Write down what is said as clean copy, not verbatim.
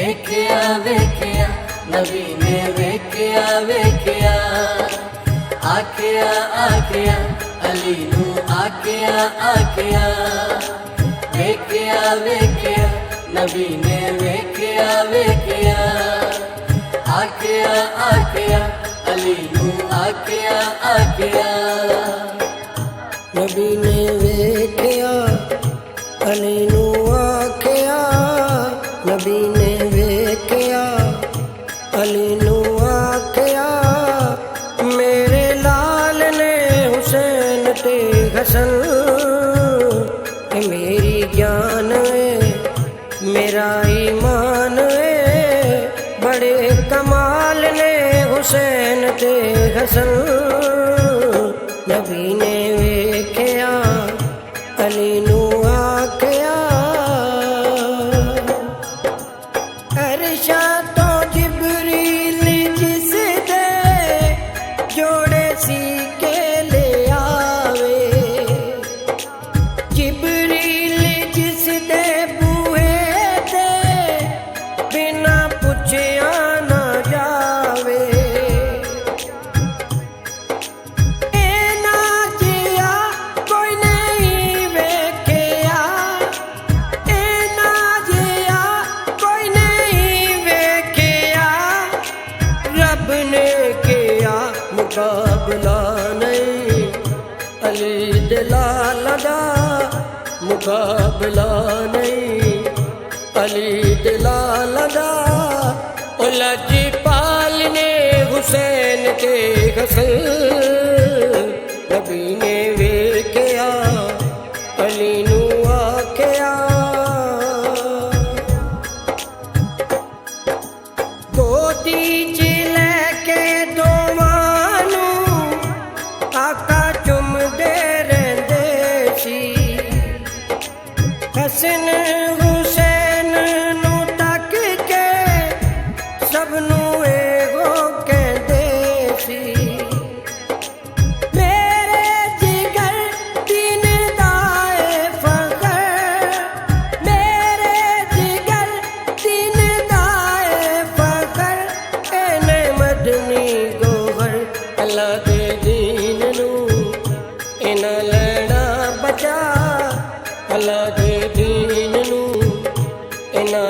वेख्या वेख्या नबी ने वेख्या वेख्या आख्या आख्या अली नू आख्या आख्या वेख्या वेख्या नबी ने वेख्या वेख्या आख्या आख्या अली नू आख्या आख्या नबी ने वेख्या अली नू आख्या नबी ने वेख्या अली नू आख्या मेरे लाल ने हुसैन ते हसन मेरी जान है मेरा ईमान है बड़े कमाल ने हुसैन ते हसन नबी ने वेख्या अली नू आख्या अरशा तो जिबरील जिस दे जोड़े सी के ले आवे जिबरील जिस दे बूहे ते बिना पुछया ना जावे मुकाबला नहीं अली दलाल दा मुकाबला नहीं अली दलाल दा उलझी पाल ने हुसैन के हसन नबी ने वेख्या अली नू आख्या गोदी च लेके हसन हुसैन नू तक के सब नू एगो कहते सी मेरे जिगर दीन दाए फकर मेरे जिगर दीन दाए फकर एने मदनी गोहर अल्लाह दे दीन नू इना लेना बचा अल्लाह दे दीन नू इना